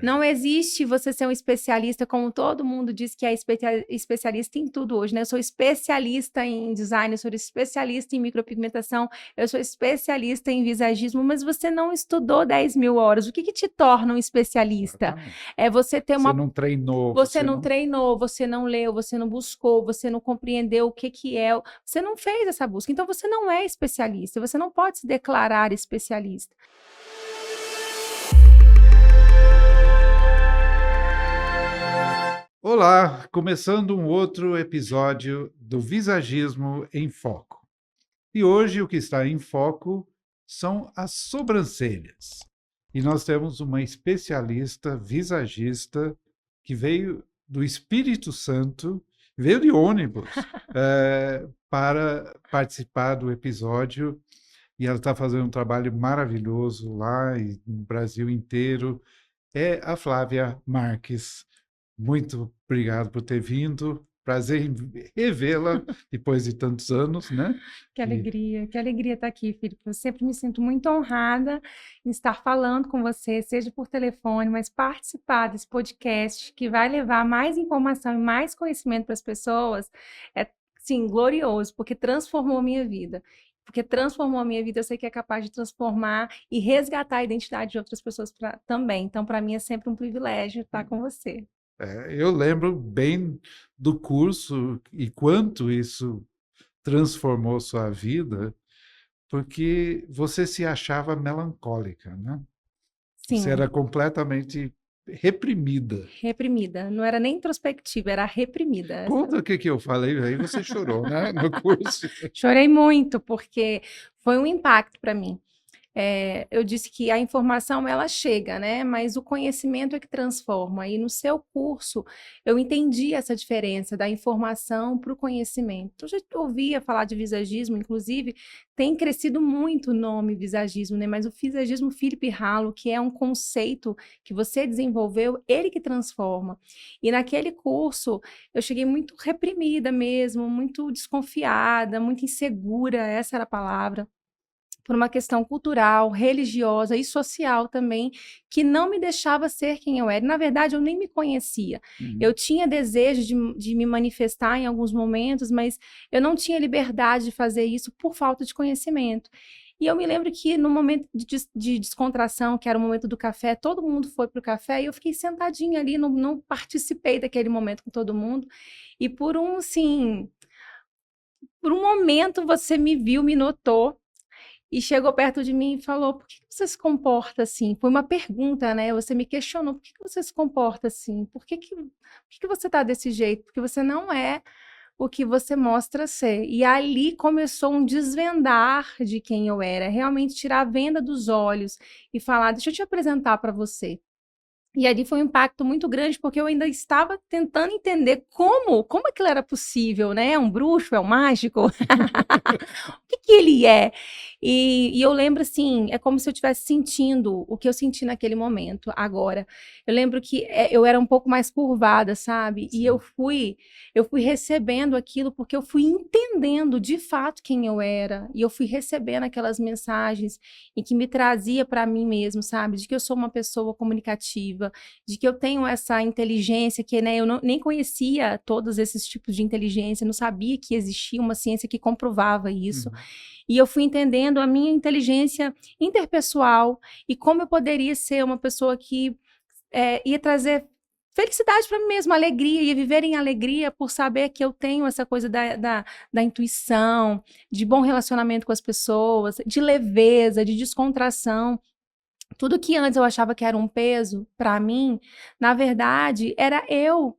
Não existe você ser um especialista, como todo mundo diz que é especialista em tudo hoje, né? Eu sou especialista em design, eu sou especialista em micropigmentação, eu sou especialista em visagismo, mas você não estudou 10.000 horas. O que que te torna um especialista? Exatamente. É você ter Você uma. não treinou, Você você não não. treinou, você não leu, você não buscou, você não compreendeu o que que é, você não fez essa busca. Então você não é especialista, você não pode se declarar especialista. Olá, começando um outro episódio do Visagismo em Foco. E hoje o que está em foco são as sobrancelhas. E nós temos uma especialista visagista que veio do Espírito Santo, veio de ônibus, para participar do episódio. E ela está fazendo um trabalho maravilhoso lá e no Brasil inteiro. É a Flávia Marques. Muito obrigado por ter vindo. Prazer em revê-la depois de tantos anos, né? E Que alegria estar aqui, Felipe. Eu sempre me sinto muito honrada em estar falando com você, seja por telefone, mas participar desse podcast que vai levar mais informação e mais conhecimento para as pessoas é, sim, glorioso, porque transformou a minha vida. Porque transformou a minha vida, eu sei que é capaz de transformar e resgatar a identidade de outras pessoas também. Então, para mim, é sempre um privilégio estar com você. eu lembro bem do curso e quanto isso transformou sua vida, porque você se achava melancólica, né? Você Sim, era completamente reprimida. reprimida. Não era nem introspectiva, era reprimida. Conta o que que eu falei, aí você chorou, né? No curso. Chorei muito, porque foi um impacto para mim. Eu disse que a informação ela chega, né? Mas o conhecimento é que transforma. E no seu curso eu entendi essa diferença da informação para o conhecimento. Eu já ouvia falar de visagismo, inclusive tem crescido muito o nome visagismo, né? Mas o visagismo Philip Halo, que é um conceito que você desenvolveu, ele que transforma. E naquele curso eu cheguei muito reprimida mesmo, muito desconfiada, muito insegura, essa era a palavra por uma questão cultural, religiosa e social também, que não me deixava ser quem eu era. Na verdade, eu nem me conhecia. Eu Uhum. tinha desejo de me manifestar em alguns momentos, mas eu não tinha liberdade de fazer isso por falta de conhecimento. E eu me lembro que no momento de descontração, que era o momento do café, todo mundo foi para o café e eu fiquei sentadinha ali, não participei daquele momento com todo mundo. E por um momento você me viu, me notou e chegou perto de mim e falou: "Por que que você se comporta assim?" Foi uma pergunta, né, você me questionou: "Por que que você se comporta assim? Por que que você está desse jeito? Porque você não é o que você mostra ser." E ali começou um desvendar de quem eu era, realmente tirar a venda dos olhos e falar: "Deixa eu te apresentar para você." E ali foi um impacto muito grande, porque eu ainda estava tentando entender como aquilo era possível, né, é um bruxo, é um mágico? O que que ele é? E eu lembro, assim, é como se eu estivesse sentindo o que eu senti naquele momento, agora. Eu lembro que, eu era um pouco mais curvada, sabe, e Sim. eu fui recebendo aquilo, porque eu fui entendendo de fato quem eu era, e eu fui recebendo aquelas mensagens e que me trazia para mim mesmo, sabe, de que eu sou uma pessoa comunicativa, de que eu tenho essa inteligência que, né, eu nem conhecia todos esses tipos de inteligência, não sabia que existia uma ciência que comprovava isso. Uhum. E eu fui entendendo a minha inteligência interpessoal e como eu poderia ser uma pessoa que ia trazer felicidade para mim mesma, alegria, ia viver em alegria por saber que eu tenho essa coisa da intuição, de bom relacionamento com as pessoas, de leveza, de descontração. Tudo que antes eu achava que era um peso para mim, na verdade, era eu.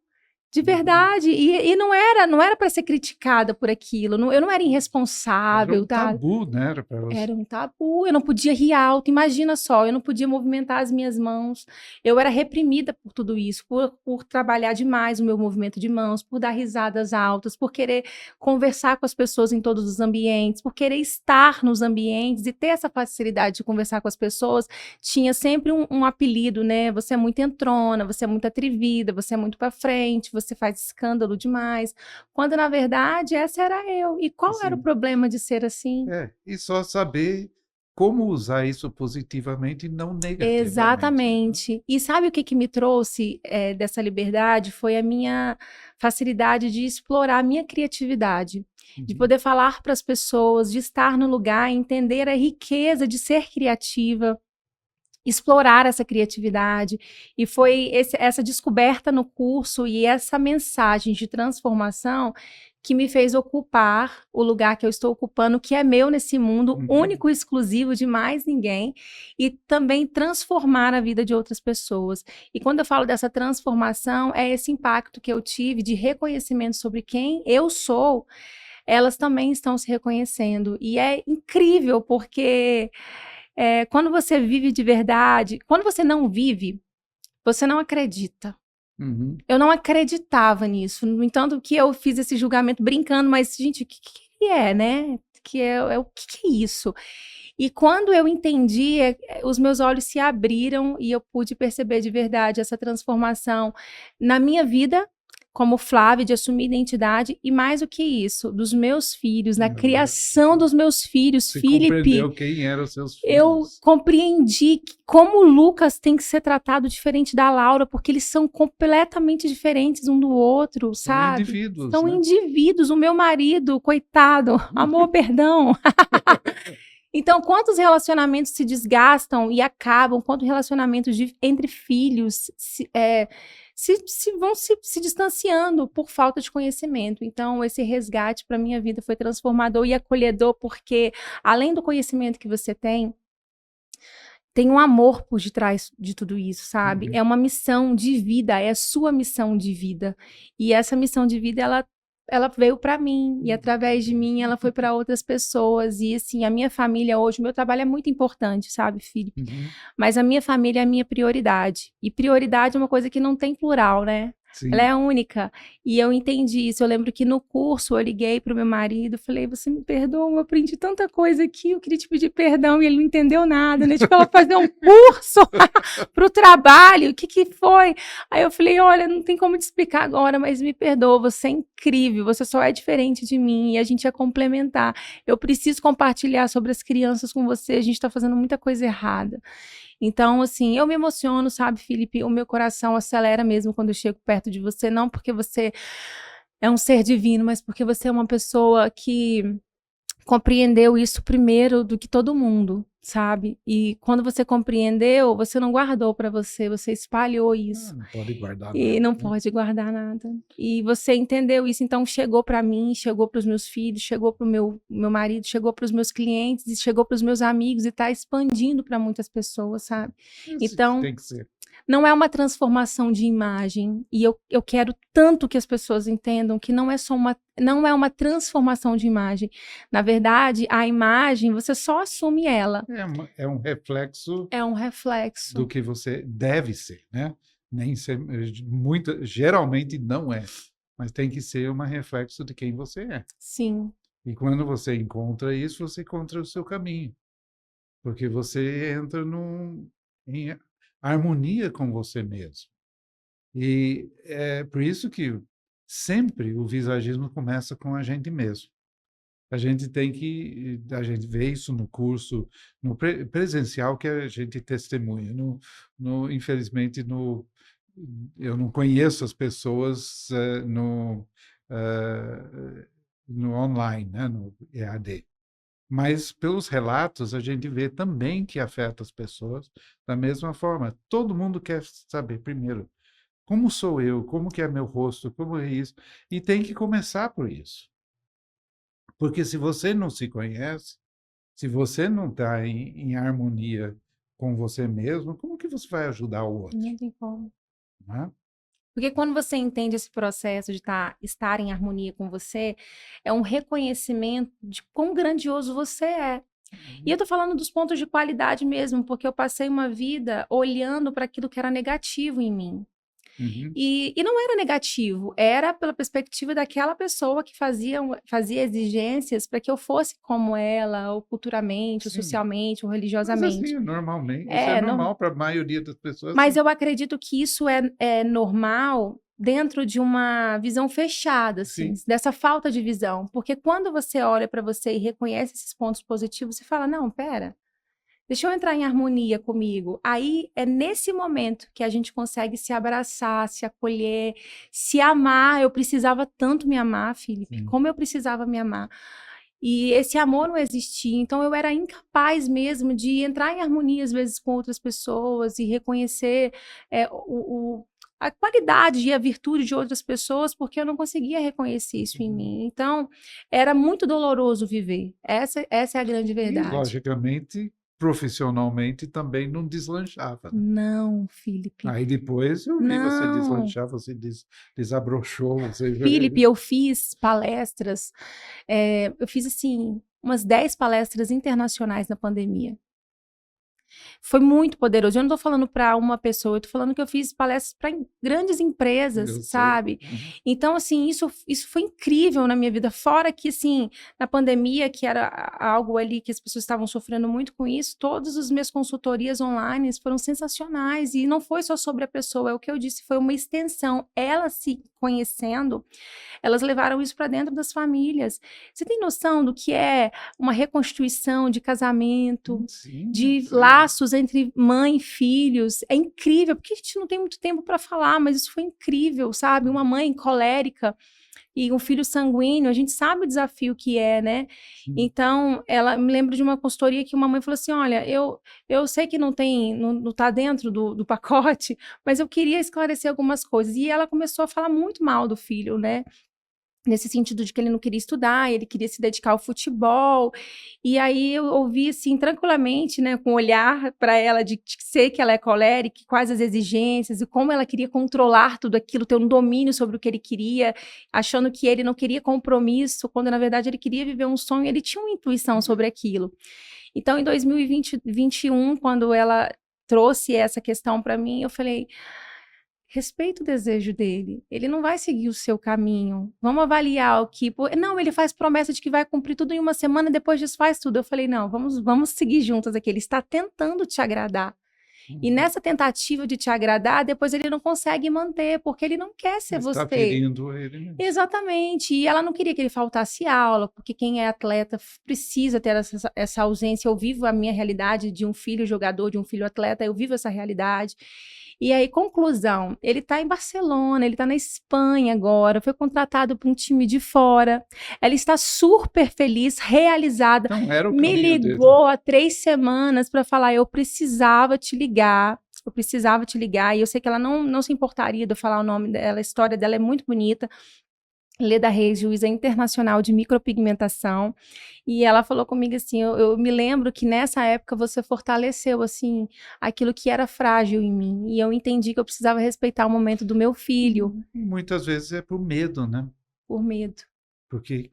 De Uhum. verdade, e não era para ser criticada por aquilo, eu não era Era um irresponsável, tá? tabu, né? Para você. Era um tabu, eu não podia rir alto, imagina só, eu não podia movimentar as minhas mãos, eu era reprimida por tudo isso, por trabalhar demais o meu movimento de mãos, por dar risadas altas, por querer conversar com as pessoas em todos os ambientes, por querer estar nos ambientes e ter essa facilidade de conversar com as pessoas, tinha sempre um apelido, né? Você é muito entrona, você é muito atrevida, você é muito para frente, você faz escândalo demais, quando na verdade essa era eu. E qual era o Assim, problema de ser assim? e só saber como usar isso positivamente e não negativamente, né? Exatamente. E sabe o que que me trouxe dessa liberdade? Foi a minha facilidade de explorar a minha criatividade, de Uhum. poder falar para as pessoas, de estar no lugar, entender a riqueza de ser criativa, explorar essa criatividade. E foi essa descoberta no curso e essa mensagem de transformação que me fez ocupar o lugar que eu estou ocupando, que é meu nesse mundo, Uhum. único e exclusivo de mais ninguém, e também transformar a vida de outras pessoas. E quando eu falo dessa transformação, é esse impacto que eu tive de reconhecimento sobre quem eu sou, elas também estão se reconhecendo. E é incrível, porque quando você vive de verdade, quando você não vive, você não acredita. Uhum. Eu não acreditava nisso. No entanto, que eu fiz esse julgamento brincando, mas, gente, o que é, né? O que é isso? E quando eu entendi, os meus olhos se abriram e eu pude perceber de verdade essa transformação na minha vida, como Flávia, de assumir identidade, e mais do que isso, dos meus filhos, na criação dos meus filhos, Você Felipe. compreendeu quem eram os seus Eu filhos. compreendi como o Lucas tem que ser tratado diferente da Laura, porque eles são completamente diferentes um do outro, São sabe? indivíduos, São né? indivíduos. O meu marido, coitado, amor, perdão. Então, quantos relacionamentos se desgastam e acabam, quantos relacionamentos entre filhos vão se distanciando por falta de conhecimento. Então, esse resgate para minha vida foi transformador e acolhedor, porque além do conhecimento que você tem um amor por detrás de tudo isso, sabe? Uhum. É uma missão de vida, é a sua missão de vida. E essa missão de vida, ela veio para mim, e através de mim ela foi para outras pessoas. E assim, a minha família hoje, o meu trabalho é muito importante, sabe, Felipe? Uhum. Mas a minha família é a minha prioridade. E prioridade é uma coisa que não tem plural, né? Sim. Ela é única. E eu entendi isso. Eu lembro que no curso eu liguei para o meu marido, falei: você me perdoa, eu aprendi tanta coisa aqui, eu queria te pedir perdão, e ele não entendeu nada, né? Tipo, ela fazer um curso para o trabalho, o que que foi? Aí eu falei: olha, não tem como te explicar agora, mas me perdoa, você é incrível, você só é diferente de mim, e a gente é complementar. Eu preciso compartilhar sobre as crianças com você, a gente está fazendo muita coisa errada. Então, assim, eu me emociono, sabe, Felipe? O meu coração acelera mesmo quando eu chego perto de você, não porque você é um ser divino, mas porque você é uma pessoa que compreendeu isso primeiro do que todo mundo, sabe? E quando você compreendeu, você não guardou para você, você espalhou isso. Não pode guardar E nada, não né? pode guardar nada. E você entendeu isso, então chegou para mim, chegou para os meus filhos, chegou para o meu marido, chegou para os meus clientes, e chegou para os meus amigos, e está expandindo para muitas pessoas, sabe? Isso Então, tem que ser. não é uma transformação de imagem. E eu quero tanto que as pessoas entendam que não é uma transformação de imagem. Na verdade, a imagem, você só assume ela. É um reflexo É um reflexo. do que você deve ser, né? Nem ser, geralmente não é, mas tem que ser um reflexo de quem você é. Sim. E quando você encontra isso, você encontra o seu caminho, porque você entra em harmonia com você mesmo. E é por isso que sempre o visagismo começa com a gente mesmo. A gente vê isso no curso, no presencial que a gente testemunha. Infelizmente, eu não conheço as pessoas no online, né, no EAD. Mas pelos relatos a gente vê também que afeta as pessoas da mesma forma. Todo mundo quer saber primeiro como sou eu, como que é meu rosto, como é isso, e tem que começar por isso. Porque se você não se conhece, se você não está em harmonia com você mesmo, como que você vai ajudar o outro? Não tem como. Né? Porque quando você entende esse processo de estar em harmonia com você, é um reconhecimento de quão grandioso você é. E eu tô falando dos pontos de qualidade mesmo, porque eu passei uma vida olhando para aquilo que era negativo em mim. Uhum. E não era negativo, era pela perspectiva daquela pessoa que fazia exigências para que eu fosse como ela, ou culturamente, ou Sim. socialmente, ou Mas religiosamente. assim, normalmente, isso é normal para a maioria das pessoas. Mas Assim. eu acredito que isso é normal dentro de uma visão fechada, assim, Sim. dessa falta de visão. Porque quando você olha para você e reconhece esses pontos positivos, você fala: não, pera. Deixa eu entrar em harmonia comigo. Aí é nesse momento que a gente consegue se abraçar, se acolher, se amar. Eu precisava tanto me amar, Felipe, Sim. como eu precisava me amar. E esse amor não existia, então eu era incapaz mesmo de entrar em harmonia, às vezes, com outras pessoas e reconhecer a qualidade e a virtude de outras pessoas, porque eu não conseguia reconhecer isso em mim. Então, era muito doloroso viver. Essa é a grande E, verdade. logicamente, profissionalmente também não deslanchava, né? Não, Felipe. Aí depois eu vi você Não. deslanchar, você desabrochou, você... Felipe, eu fiz palestras, eu fiz assim, umas 10 palestras internacionais na pandemia. Foi muito poderoso. Eu não estou falando para uma pessoa, eu estou falando que eu fiz palestras para grandes empresas, Eu sei. sabe? Então, assim, isso foi incrível na minha vida. Fora que, assim, na pandemia, que era algo ali que as pessoas estavam sofrendo muito com isso, todas as minhas consultorias online foram sensacionais. E não foi só sobre a pessoa, é o que eu disse, foi uma extensão. Ela se conhecendo, elas levaram isso para dentro das famílias. Você tem noção do que é uma reconstituição de casamento? Sim, De sim. laços entre mãe e filhos. É incrível, porque a gente não tem muito tempo para falar, mas isso foi incrível, sabe? Uma mãe colérica e um filho sanguíneo, a gente sabe o desafio que é, né? Sim. Então, ela me lembro de uma consultoria que uma mãe falou assim: olha, eu sei que não tá dentro do pacote, mas eu queria esclarecer algumas coisas. E ela começou a falar muito mal do filho, né? Nesse sentido de que ele não queria estudar, ele queria se dedicar ao futebol. E aí eu ouvi assim tranquilamente, né, com um olhar para ela de sei que ela é colérica, quais as exigências e como ela queria controlar tudo aquilo, ter um domínio sobre o que ele queria, achando que ele não queria compromisso, quando na verdade ele queria viver um sonho, ele tinha uma intuição sobre aquilo. Então em 2021, quando ela trouxe essa questão para mim, eu falei: respeita o desejo dele. Ele não vai seguir o seu caminho. Vamos avaliar o que. Não, ele faz promessa de que vai cumprir tudo em uma semana, depois desfaz tudo. Eu falei: não, vamos seguir juntas aqui. Ele está tentando te agradar. E nessa tentativa de te agradar, depois ele não consegue manter, porque ele não quer ser Está você. ferindo ele mesmo. Exatamente. E ela não queria que ele faltasse aula, porque quem é atleta precisa ter essa ausência. Eu vivo a minha realidade de um filho jogador, de um filho atleta, eu vivo essa realidade. E aí, conclusão, ele está em Barcelona, ele está na Espanha agora, foi contratado para um time de fora. Ela está super feliz, realizada. Então era o Me caminho dele. ligou há 3 semanas para falar: eu precisava te ligar. Eu precisava te ligar, e eu sei que ela não se importaria de eu falar o nome dela, a história dela é muito bonita. Leda Reis, juíza internacional de micropigmentação, e ela falou comigo assim: eu me lembro que nessa época você fortaleceu assim aquilo que era frágil em mim, e eu entendi que eu precisava respeitar o momento do meu filho, Muitas vezes é por medo, né? por medo. Porque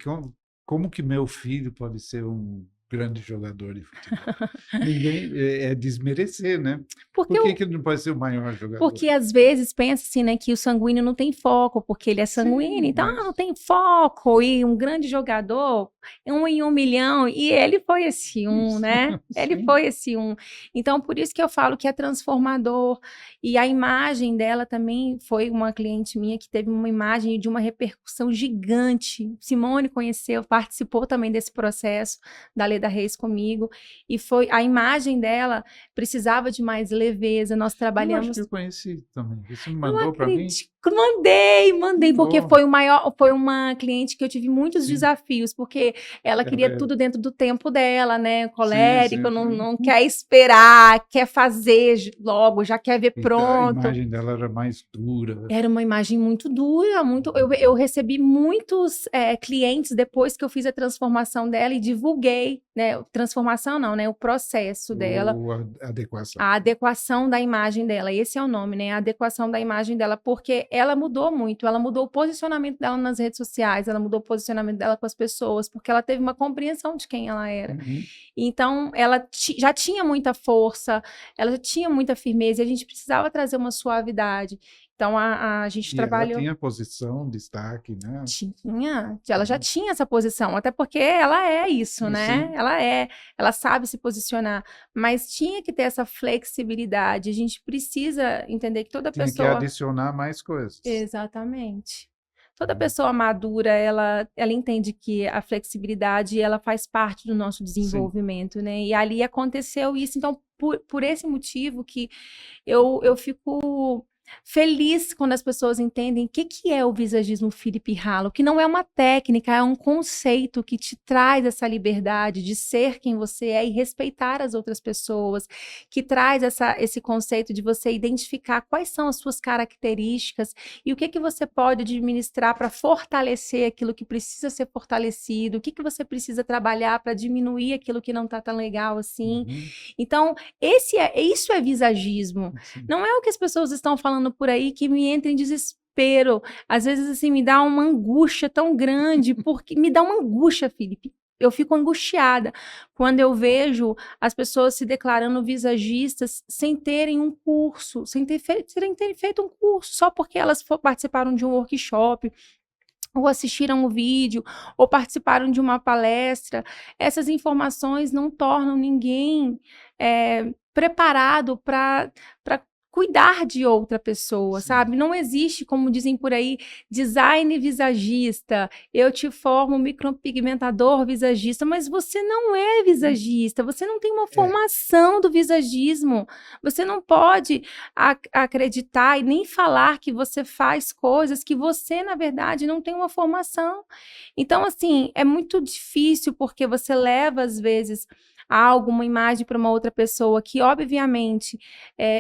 como que meu filho pode ser um grande jogador de futebol? Ninguém é desmerecer, né? Porque Por que eu que ele não pode ser o maior jogador? Porque às vezes pensa assim, né, que o sanguíneo não tem foco, porque ele é sanguíneo, Sim, então mas não tem foco, e um grande jogador, 1 em 1 milhão, e ele foi esse um, né? Ele sim. foi esse um. Então, por isso que eu falo que é transformador. E a imagem dela também foi uma cliente minha que teve uma imagem de uma repercussão gigante. Simone conheceu, participou também desse processo da Leda Reis comigo, e foi a imagem dela precisava de mais leveza. Nós Eu acho trabalhamos. que eu conheci também. Você me Eu mandou para mim? acredito. Mandei, porque Oh, foi uma cliente que eu tive muitos sim. desafios, porque ela Ela queria é... tudo dentro do tempo dela, né? Sim, Colérica, sim, não sim. quer esperar, quer fazer logo, já quer ver Então, a pronto. imagem dela era mais dura. Era uma imagem muito dura, muito. Eu recebi muitos clientes depois que eu fiz a transformação dela e divulguei, né? Transformação não, né? O processo dela. Ou a adequação. A adequação da imagem dela, esse é o nome, né? A adequação da imagem dela, porque ela mudou muito, ela mudou o posicionamento dela nas redes sociais, ela mudou o posicionamento dela com as pessoas, porque ela teve uma compreensão de quem ela era. Uhum. Então, ela já tinha muita força, ela já tinha muita firmeza, e a gente precisava trazer uma suavidade. Então, a gente E ela trabalhou. tinha posição, destaque, né? Ela já tinha essa posição, até porque ela é isso, né? Sim. Ela sabe se posicionar, mas tinha que ter essa flexibilidade. A gente precisa entender que toda Tinha que pessoa. adicionar mais coisas. Exatamente. Toda pessoa madura, ela entende que a flexibilidade, ela faz parte do nosso Sim. desenvolvimento, né? E ali aconteceu isso. Então, por esse motivo que eu fico feliz quando as pessoas entendem o que é o visagismo Philip Halo, que não é uma técnica, é um conceito que te traz essa liberdade de ser quem você é e respeitar as outras pessoas, que traz esse conceito de você identificar quais são as suas características e o que você pode administrar para fortalecer aquilo que precisa ser fortalecido, o que você precisa trabalhar para diminuir aquilo que não está tão legal assim. Então, isso é visagismo. Sim. Não é o que as pessoas estão falando por aí que me entra em desespero. Às vezes, assim, me dá uma angústia tão grande, porque me dá uma angústia, Felipe. Eu fico angustiada quando eu vejo as pessoas se declarando visagistas sem terem um curso, sem terem feito um curso, só porque elas participaram de um workshop, ou assistiram um vídeo, ou participaram de uma palestra. Essas informações não tornam ninguém preparado para cuidar de outra pessoa, Sim. sabe? Não existe, como dizem por aí, design visagista, eu te formo micropigmentador visagista, mas você não é visagista, você não tem uma formação do visagismo, você não pode acreditar e nem falar que você faz coisas que você, na verdade, não tem uma formação. Então, assim, é muito difícil porque você leva, às vezes, algo, uma imagem para uma outra pessoa que, obviamente,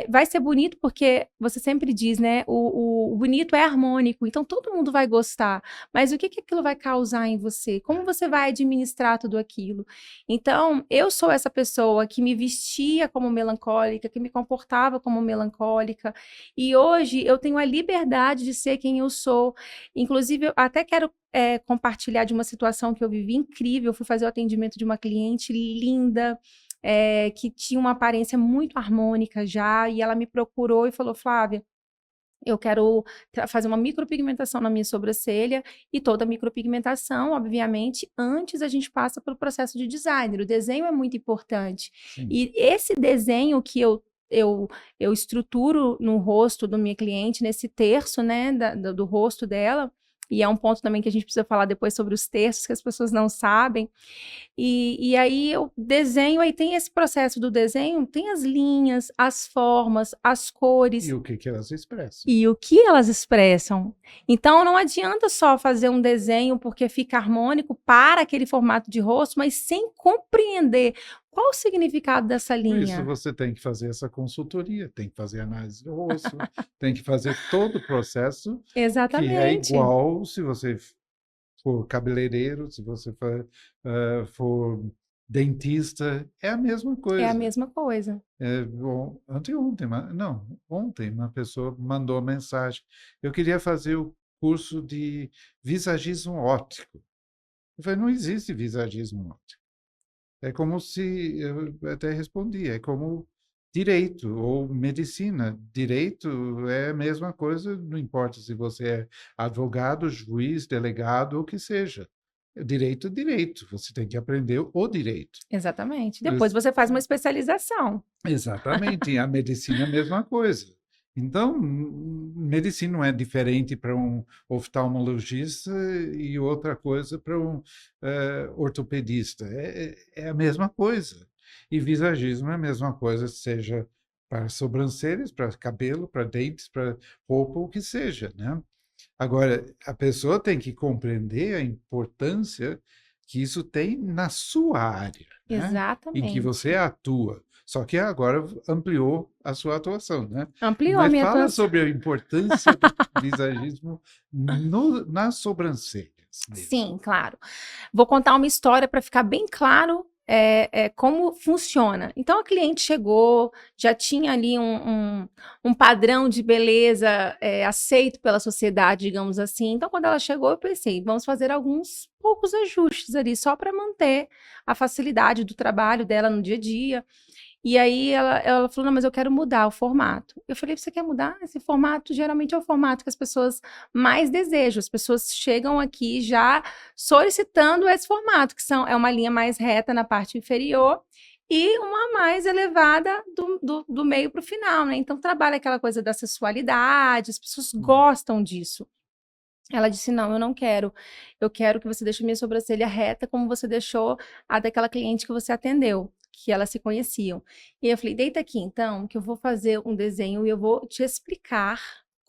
vai ser bonito porque você sempre diz, né? O bonito é harmônico, então todo mundo vai gostar. Mas o que aquilo vai causar em você? Como você vai administrar tudo aquilo? Então, eu sou essa pessoa que me vestia como melancólica, que me comportava como melancólica, e hoje eu tenho a liberdade de ser quem eu sou. Inclusive, eu até quero compartilhar de uma situação que eu vivi incrível. Eu fui fazer o atendimento de uma cliente linda, que tinha uma aparência muito harmônica já, e ela me procurou e falou: Flávia, eu quero fazer uma micropigmentação na minha sobrancelha, e toda micropigmentação, obviamente, antes a gente passa pelo processo de designer. O desenho é muito importante. Sim. E esse desenho que eu estruturo no rosto do minha cliente, nesse terço, né, do rosto dela, e é um ponto também que a gente precisa falar depois sobre os terços, que as pessoas não sabem. E aí eu desenho, aí tem esse processo do desenho, tem as linhas, as formas, as cores E o que elas expressam. e o que elas expressam. Então não adianta só fazer um desenho porque fica harmônico para aquele formato de rosto, mas sem compreender qual o significado dessa Por isso linha. você tem que fazer essa consultoria, tem que fazer análise do rosto, tem que fazer todo o processo, que é Exatamente. igual se você for cabeleireiro, se você for dentista, é a mesma É a coisa. mesma coisa. Ontem uma pessoa mandou mensagem: eu queria fazer o curso de visagismo óptico. Eu falei: não existe visagismo óptico. É como se, eu até respondi, é como direito ou medicina. Direito é a mesma coisa, não importa se você é advogado, juiz, delegado, ou o que seja. Direito é direito, você tem que aprender o direito. Exatamente. Depois você faz uma especialização. Exatamente, e a medicina é a mesma coisa. Então, medicina não é diferente para um oftalmologista e outra coisa para um ortopedista. É a mesma coisa. E visagismo é a mesma coisa, seja para sobrancelhas, para cabelo, para dentes, para roupa, o que seja, né? Agora, a pessoa tem que compreender a importância que isso tem na sua área, né? Em que você Exatamente. atua. Só que agora ampliou a sua atuação, né? Ampliou a Mas minha fala atuação. sobre a importância do visagismo nas sobrancelhas mesmo. Sim, claro. Vou contar uma história para ficar bem claro como funciona. Então, a cliente chegou, já tinha ali um padrão de beleza aceito pela sociedade, digamos assim. Então, quando ela chegou, eu pensei, vamos fazer alguns poucos ajustes ali, só para manter a facilidade do trabalho dela no dia a dia. E aí ela falou, não, mas eu quero mudar o formato. Eu falei, você quer mudar? Esse formato geralmente é o formato que as pessoas mais desejam. As pessoas chegam aqui já solicitando esse formato, que é uma linha mais reta na parte inferior e uma mais elevada do meio para o final, né? Então trabalha aquela coisa da sensualidade, as pessoas gostam disso. Ela disse: não, eu não quero. Eu quero que você deixe minha sobrancelha reta, como você deixou a daquela cliente que você atendeu, que elas se conheciam. E eu falei: deita aqui então, que eu vou fazer um desenho e eu vou te explicar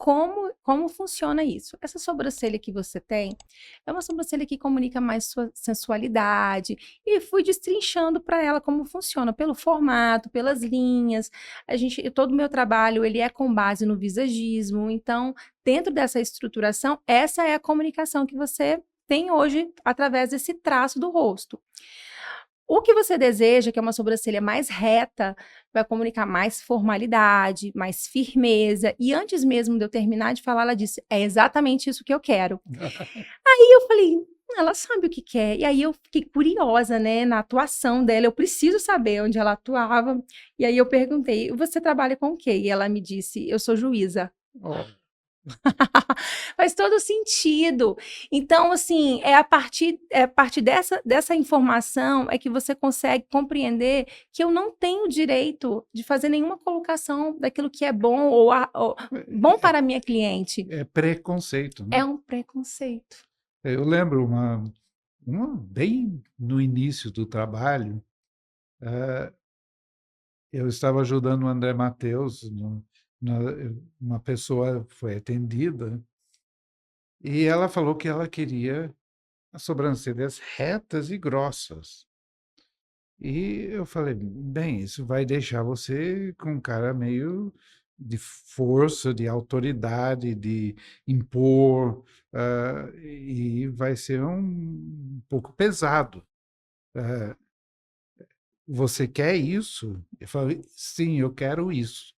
como funciona isso. Essa sobrancelha que você tem é uma sobrancelha que comunica mais sua sensualidade. E fui destrinchando para ela como funciona, pelo formato, pelas linhas. Todo o meu trabalho ele é com base no visagismo, então dentro dessa estruturação, essa é a comunicação que você tem hoje através desse traço do rosto. O que você deseja, que é uma sobrancelha mais reta, vai comunicar mais formalidade, mais firmeza. E antes mesmo de eu terminar de falar, ela disse: é exatamente isso que eu quero. Aí eu falei: ela sabe o que quer. E aí eu fiquei curiosa, né, na atuação dela. Eu preciso saber onde ela atuava. E aí eu perguntei: você trabalha com o quê? E ela me disse: eu sou juíza. Oh, Faz todo sentido. Então, assim, é a partir dessa informação é que você consegue compreender que eu não tenho direito de fazer nenhuma colocação daquilo que é bom ou bom para a minha cliente. é preconceito, né? É um preconceito. Eu lembro bem no início do trabalho, eh, eu estava ajudando o André Matheus, uma pessoa foi atendida, e ela falou que ela queria as sobrancelhas retas e grossas. E eu falei, bem, isso vai deixar você com um cara meio de força, de autoridade, de impor, e vai ser um pouco pesado. Ah, você quer isso? Eu falei, sim, eu quero isso.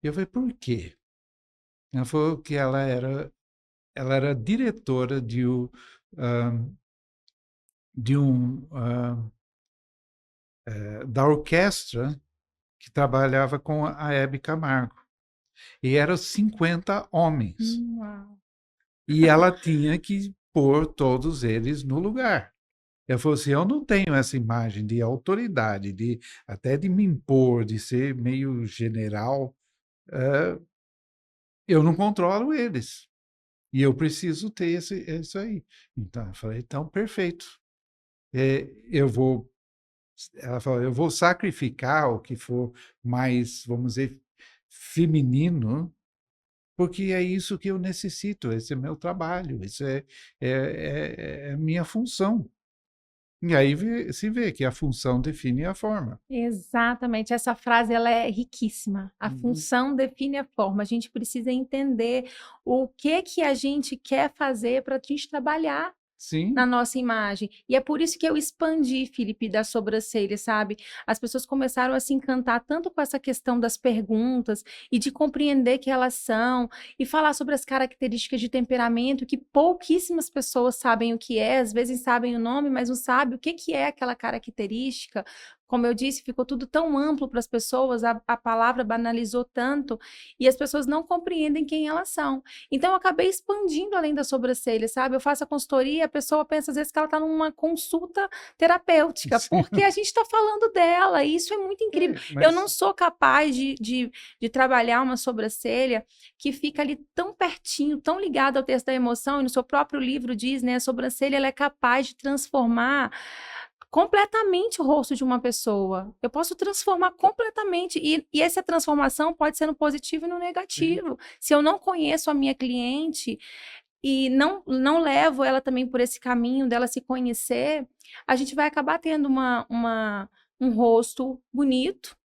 E eu falei, por quê? Ela falou que ela era diretora ah, da orquestra que trabalhava com a Hebe Camargo. E eram 50 homens. Uau. E ela tinha que pôr todos eles no lugar. Ela falou assim: eu não tenho essa imagem de autoridade, até de me impor, de ser meio general. eh, eu não controlo eles. E eu preciso ter isso aí. Então, eu falei: então, perfeito. Eu vou. Ela falou: eu vou sacrificar o que for mais, vamos dizer, feminino, porque é isso que eu necessito, esse é meu trabalho, isso é minha função. E aí se vê que a função define a forma. Exatamente, essa frase ela é riquíssima. A Uhum. função define a forma. A gente precisa entender o que a gente quer fazer para a gente trabalhar na Sim, nossa imagem. E é por isso que eu expandi, Felipe, da sobrancelha, sabe? As pessoas começaram a se encantar tanto com essa questão das perguntas e de compreender que elas são, e falar sobre as características de temperamento, que pouquíssimas pessoas sabem o que é, às vezes sabem o nome, mas não sabem o que é aquela característica. Como eu disse, ficou tudo tão amplo para as pessoas, a palavra banalizou tanto, e as pessoas não compreendem quem elas são. Então, eu acabei expandindo além da sobrancelha, sabe? Eu faço a consultoria e a pessoa pensa às vezes que ela está numa consulta terapêutica, sim. porque a gente está falando dela, e isso é muito incrível. Eu não Mas sou capaz de trabalhar uma sobrancelha que fica ali tão pertinho, tão ligada ao texto da emoção, e no seu próprio livro diz, né? A sobrancelha ela é capaz de transformar completamente o rosto de uma pessoa. Eu posso transformar completamente. E essa transformação pode ser no positivo e no sim, negativo. Se eu não conheço a minha cliente e não levo ela também por esse caminho dela se conhecer, a gente vai acabar tendo um rosto bonito,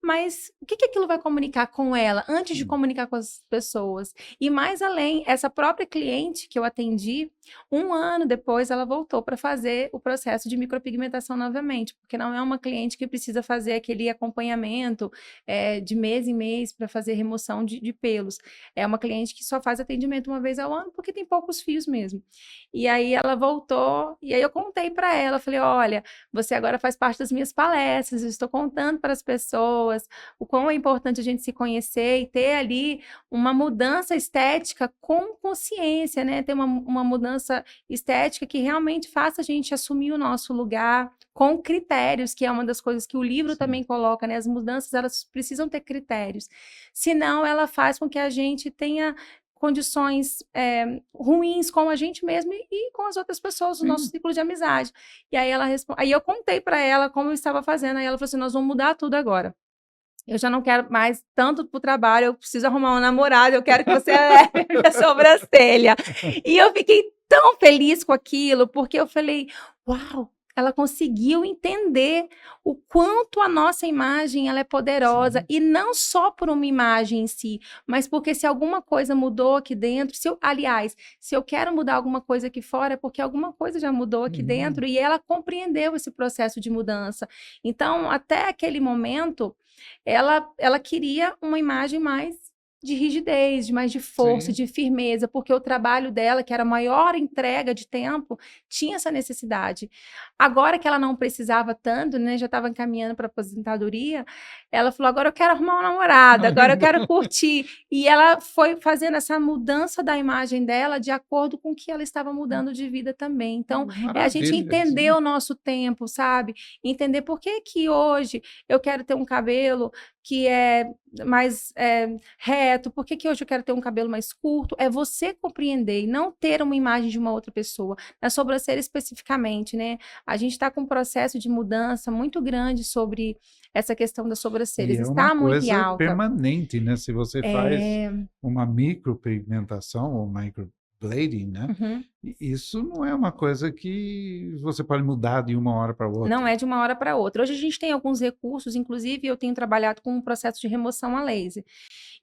mas o que aquilo vai comunicar com ela antes de comunicar com as pessoas? E mais além, essa própria cliente que eu atendi, um ano depois ela voltou para fazer o processo de micropigmentação novamente, porque não é uma cliente que precisa fazer aquele acompanhamento de mês em mês para fazer remoção de pelos. É uma cliente que só faz atendimento uma vez ao ano porque tem poucos fios mesmo. E aí ela voltou, e aí eu contei para ela, falei: olha, você agora faz parte das minhas palestras, eu estou contando para as pessoas o quão é importante a gente se conhecer e ter ali uma mudança estética com consciência, né? Ter uma mudança estética que realmente faça a gente assumir o nosso lugar com critérios, que é uma das coisas que o livro sim. também coloca, né? As mudanças, elas precisam ter critérios. Senão, ela faz com que a gente tenha condições ruins com a gente mesmo e com as outras pessoas do nosso Sim. ciclo de amizade. E aí aí eu contei para ela como eu estava fazendo, aí ela falou assim, nós vamos mudar tudo agora. Eu já não quero mais tanto pro trabalho, eu preciso arrumar um namorado, eu quero que você eleve minha sobrancelha. E eu fiquei tão feliz com aquilo, porque eu falei, uau, ela conseguiu entender o quanto a nossa imagem ela é poderosa, Sim. e não só por uma imagem em si, mas porque se alguma coisa mudou aqui dentro, aliás, se eu quero mudar alguma coisa aqui fora, é porque alguma coisa já mudou aqui dentro, e ela compreendeu esse processo de mudança. Então, até aquele momento, ela queria uma imagem mais de rigidez, mais de força, Sim. de firmeza, porque o trabalho dela, que era a maior entrega de tempo, tinha essa necessidade. Agora que ela não precisava tanto, né, já estava encaminhando para a aposentadoria, ela falou, agora eu quero arrumar um namorado, agora eu quero curtir. E ela foi fazendo essa mudança da imagem dela de acordo com o que ela estava mudando de vida também. Então, é a gente Maravilha, entender sim. o nosso tempo, sabe? Entender por que que hoje eu quero ter um cabelo que é mais reto, por que que hoje eu quero ter um cabelo mais curto? É você compreender e não ter uma imagem de uma outra pessoa. Na sobrancelha especificamente, né? A gente está com um processo de mudança muito grande sobre essa questão das E sobrancelhas. é uma Está muito em coisa alta. permanente, né? Se você faz uma micropigmentação ou microblading, né? Uhum. Isso não é uma coisa que você pode mudar de uma hora para Não outra. é de uma hora para outra. Hoje a gente tem alguns recursos, inclusive eu tenho trabalhado com um processo de remoção a laser.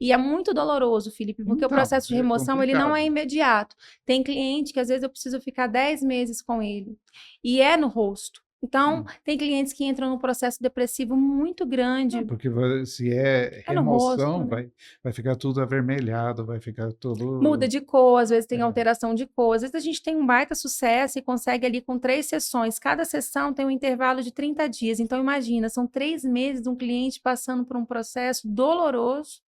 E é muito doloroso, Felipe, porque o Então, processo de é remoção ele não é complicado. imediato. Tem cliente que às vezes eu preciso ficar 10 meses com ele. E é no rosto. Então, Sim. tem clientes que entram num processo depressivo muito Não, grande. porque se é É no rosto, remoção, né? vai ficar tudo avermelhado, vai ficar Muda todo. de cor, às vezes tem É, alteração de cor. Às vezes a gente tem um baita sucesso e consegue ali com 3 sessões. Cada sessão tem um intervalo de 30 dias. Então, imagina, são 3 meses de um cliente passando por um processo doloroso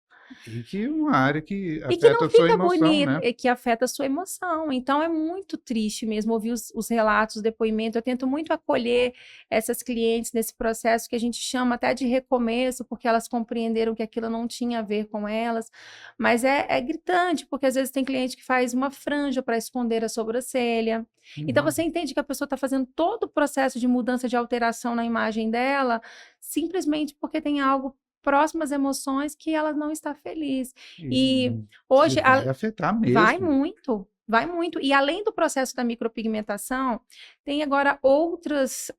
e que é uma área que e que afeta não a sua fica emoção, bonito, né? e que afeta a sua emoção. Então, é muito triste mesmo ouvir os relatos, os depoimentos. Eu tento muito acolher essas clientes nesse processo que a gente chama até de recomeço, porque elas compreenderam que aquilo não tinha a ver com elas. Mas é gritante, porque às vezes tem cliente que faz uma franja para esconder a sobrancelha. Então, Uhum. você entende que a pessoa está fazendo todo o processo de mudança, de alteração na imagem dela, simplesmente porque tem algo próximo às emoções que ela não está feliz. E E hoje vai afetar vai mesmo. muito, vai muito. E além do processo da micropigmentação, tem agora outras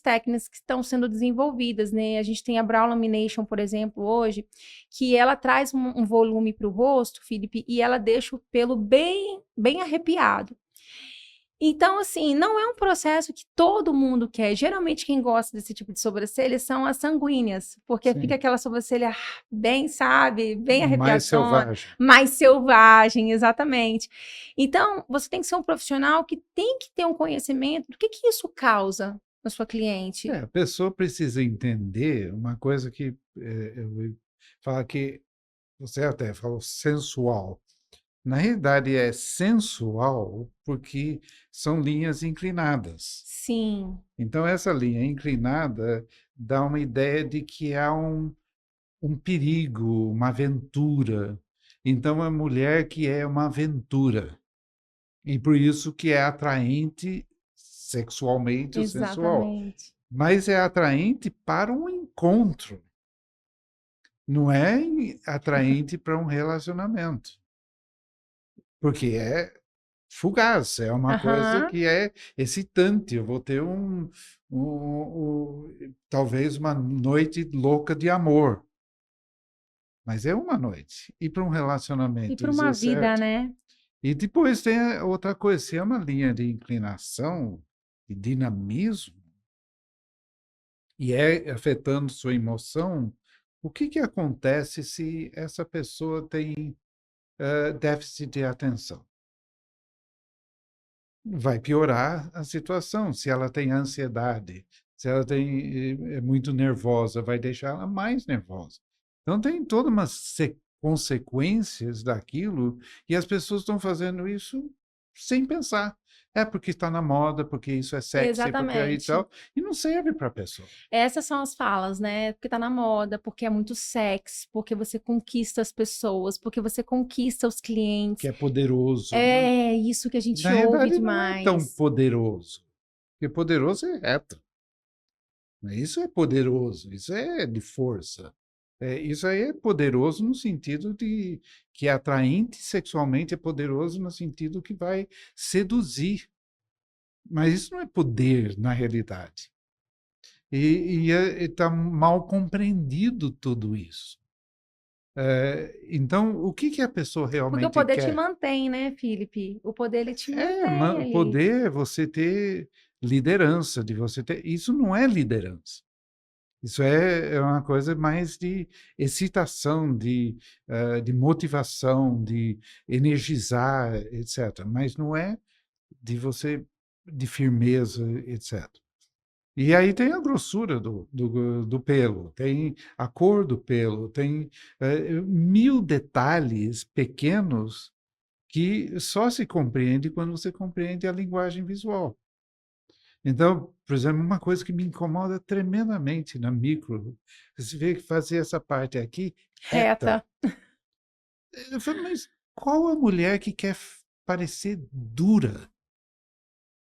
técnicas que estão sendo desenvolvidas, né? A gente tem a Brow Lamination, por exemplo, hoje, que ela traz um volume para o rosto, Felipe, e ela deixa o pelo bem, bem arrepiado. Então, assim, não é um processo que todo mundo quer. Geralmente, quem gosta desse tipo de sobrancelha são as sanguíneas, porque fica Sim. aquela sobrancelha bem, sabe, bem Mais arrepiadona, selvagem. mais selvagem, exatamente. Então, você tem que ser um profissional que tem que ter um conhecimento do que isso causa na sua cliente. A pessoa precisa entender uma coisa que eu falo que você até falou sensual. Na realidade, é sensual porque são linhas inclinadas. Sim, Então, essa linha inclinada dá uma ideia de que há um perigo, uma aventura. Então, é mulher que é uma aventura. E por isso que é atraente sexualmente ou sensual. exatamente. Mas é atraente para um encontro, não é atraente para um relacionamento. Porque é fugaz, é uma coisa Aham. que é excitante. Eu vou ter talvez uma noite louca de amor, mas é uma noite. E para um E relacionamento, para isso uma é vida, certo. né? E depois tem outra coisa, se é uma linha de inclinação e dinamismo, e é afetando sua emoção, o que que acontece se essa pessoa tem déficit de atenção? Vai piorar a situação. Se ela tem ansiedade, se ela é muito nervosa, vai deixar ela mais nervosa. Então, tem toda uma consequências daquilo, e as pessoas estão fazendo isso sem pensar. É porque está na moda, porque isso é sexy, porque aí Exatamente. tal, e não serve para a pessoa. Essas são as falas, né? Porque tá na moda, porque é muito sexy, porque você conquista as pessoas, porque você conquista os clientes. Que é poderoso, né? É isso que a Na gente ouve realidade, não é tão demais. poderoso. Porque poderoso é reto. Isso é poderoso, isso é de força. Isso aí é poderoso no sentido de que é atraente sexualmente, é poderoso no sentido que vai seduzir. Mas isso não é poder na realidade. E está mal compreendido tudo isso. Então, o que a pessoa Porque o realmente poder te quer? mantém, né, Felipe? O poder ele te mantém ali. Poder é você ter liderança, de você ter. Isso não é liderança. Isso é uma coisa mais de excitação, de motivação, de energizar, etc. Mas não é de você, de firmeza, etc. E aí tem a grossura do pelo, tem a cor do pelo, tem mil detalhes pequenos que só se compreende quando você compreende a linguagem visual. Então, por exemplo, uma coisa que me incomoda tremendamente na micro, você vê que fazer essa parte aqui reta. Reta. Eu falo, mas qual a mulher que quer parecer dura?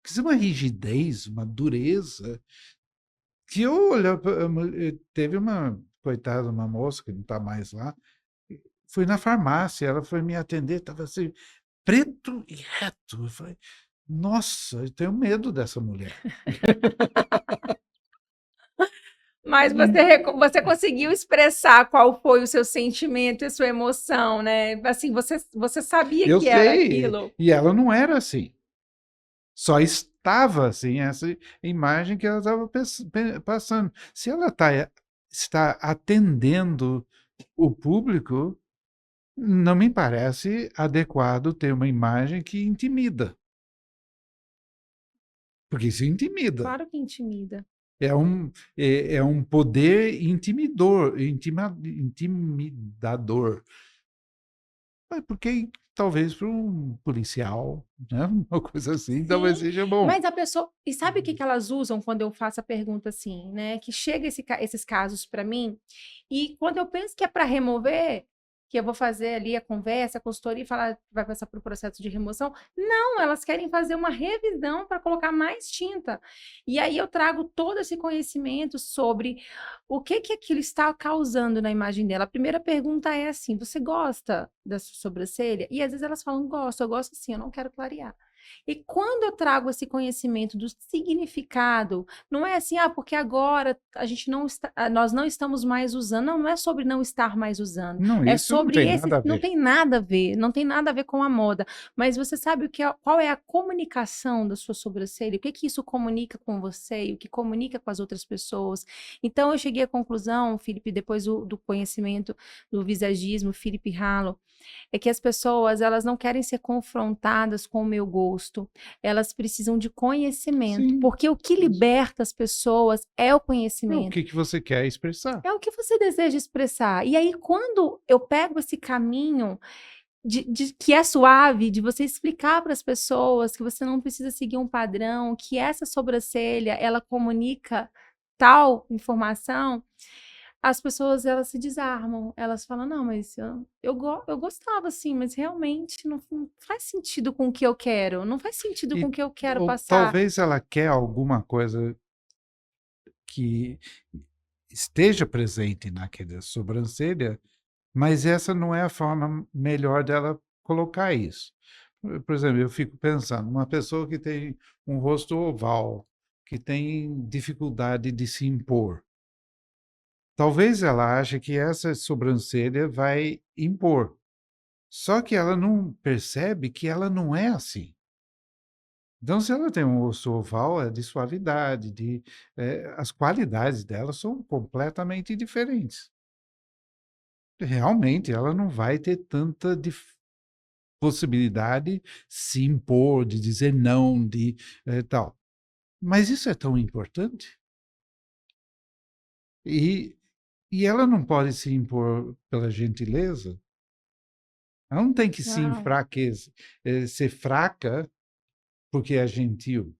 Que isso é uma rigidez, uma dureza, que eu olhava, teve uma, coitada, uma moça que não está mais lá, fui na farmácia, ela foi me atender, estava assim, preto e reto. Eu falei, nossa, eu tenho medo dessa mulher. Mas você conseguiu expressar qual foi o seu sentimento e a sua emoção, né? Assim, você sabia Eu que era sei, aquilo. e ela não era assim. Só estava assim essa imagem que ela estava passando. Se ela está atendendo o público, não me parece adequado ter uma imagem que intimida, porque isso intimida. Claro que intimida. É um poder intimidador. Porque talvez para um policial, né? Uma coisa assim, talvez Sim, seja bom. mas a pessoa. E sabe o que que elas usam quando eu faço a pergunta assim, né? Que chega esses casos para mim, e quando eu penso que é para remover, que eu vou fazer ali a conversa, a consultoria e falar que vai passar por um processo de remoção, não, elas querem fazer uma revisão para colocar mais tinta. E aí eu trago todo esse conhecimento sobre o que que aquilo está causando na imagem dela. A primeira pergunta é assim: você gosta da sua sobrancelha? E às vezes elas falam, gosto, eu gosto sim, eu não quero clarear. E quando eu trago esse conhecimento do significado, não é assim, porque agora a gente não está, nós não estamos mais usando. Não, não é sobre não estar mais usando. Não, É isso não sobre tem esse, nada a não ver. tem nada a ver, não tem nada a ver com a moda. Mas você sabe qual é a comunicação da sua sobrancelha? O que que isso comunica com você e o que comunica com as outras pessoas? Então eu cheguei à conclusão, Felipe, depois do conhecimento do visagismo, Felipe Halo, é que as pessoas, elas não querem ser confrontadas com o meu gosto, elas precisam de conhecimento, Sim. porque o que liberta as pessoas é o É o conhecimento. que você quer expressar. É o que você deseja expressar. E aí, quando eu pego esse caminho que é suave, de você explicar para as pessoas que você não precisa seguir um padrão, que essa sobrancelha, ela comunica tal informação, as pessoas, elas se desarmam, elas falam, não, mas eu gostava assim, mas realmente não faz sentido com o que eu quero, não faz sentido com E, o que eu quero ou passar. talvez ela quer alguma coisa que esteja presente naquela sobrancelha, mas essa não é a forma melhor dela colocar isso. Por exemplo, eu fico pensando, uma pessoa que tem um rosto oval, que tem dificuldade de se impor, talvez ela ache que essa sobrancelha vai impor. Só que ela não percebe que ela não é assim. Então, se ela tem um rosto oval, é de suavidade, as qualidades dela são completamente diferentes. Realmente, ela não vai ter tanta possibilidade de se impor, de dizer não, tal. Mas isso é tão importante. E, e ela não pode se impor pela gentileza, Ela não tem que se Uau. enfraquecer, ser fraca porque é gentil.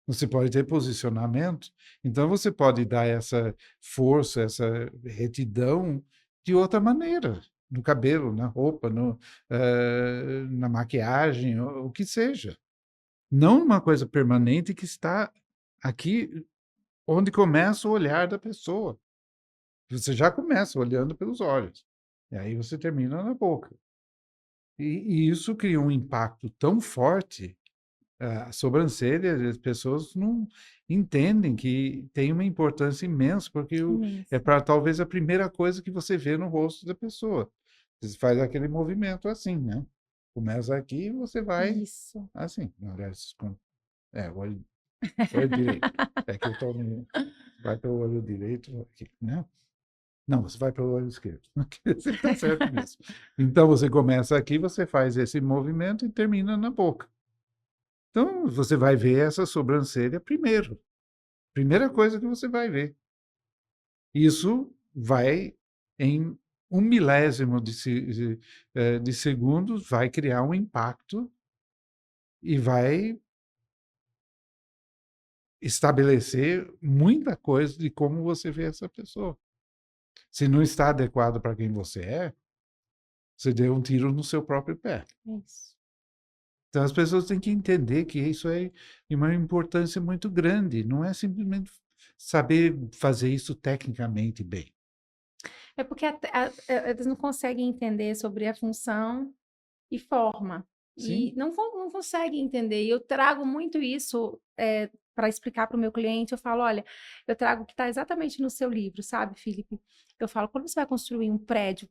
Você pode ter posicionamento, então você pode dar essa força, essa retidão de outra maneira, no cabelo, na roupa, na maquiagem, o que seja. Não uma coisa permanente que está aqui onde começa o olhar da pessoa. Você já começa olhando pelos olhos, e aí você termina na boca. E isso cria um impacto tão forte, a sobrancelha, as pessoas não entendem que tem uma importância imensa, porque é Imensa. para talvez a primeira coisa que você vê no rosto da pessoa. Você faz aquele movimento assim, né? Começa aqui e você vai Isso. assim. Aliás, olho direito. É que eu estou. Vai pelo olho direito aqui, né? Não, você vai pelo olho esquerdo. Você está certo mesmo. Então você começa aqui, você faz esse movimento e termina na boca. Então, você vai ver essa sobrancelha primeiro. Primeira coisa que você vai ver. Isso vai, em 1 milésimo de segundos, vai criar um impacto e vai estabelecer muita coisa de como você vê essa pessoa. Se não está adequado para quem você é, você deu um tiro no seu próprio pé. Isso. Então, as pessoas têm que entender que isso é de uma importância muito grande. Não é simplesmente saber fazer isso tecnicamente bem. É porque eles não conseguem entender sobre a função e forma. E Sim. não conseguem entender. E eu trago muito isso para explicar para o meu cliente. Eu falo, olha, eu trago o que está exatamente no seu livro, sabe, Felipe? Eu falo, quando você vai construir um prédio,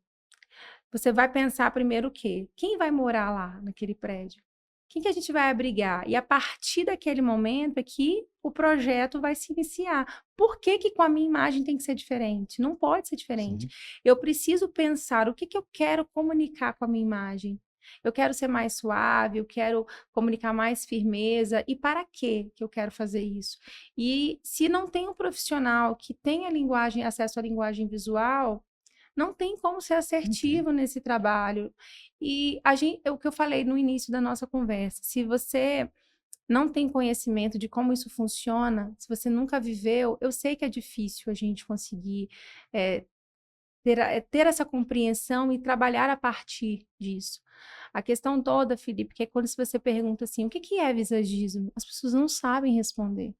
você vai pensar primeiro o quê? Quem vai morar lá naquele prédio? Quem que a gente vai abrigar? E a partir daquele momento é que o projeto vai se iniciar. Por que que com a minha imagem tem que ser diferente? Não pode ser diferente. Sim. Eu preciso pensar o que que eu quero comunicar com a minha imagem. Eu quero ser mais suave, eu quero comunicar mais firmeza. E para quê que eu quero fazer isso? E se não tem um profissional que tenha linguagem, acesso à linguagem visual, não tem como ser Não tem. assertivo nesse trabalho. E é o que eu falei no início da nossa conversa, se você não tem conhecimento de como isso funciona, se você nunca viveu, eu sei que é difícil a gente conseguir eh, ter essa compreensão e trabalhar a partir disso. A questão toda, Felipe, que é quando você pergunta assim, o que que é visagismo? As pessoas não sabem responder.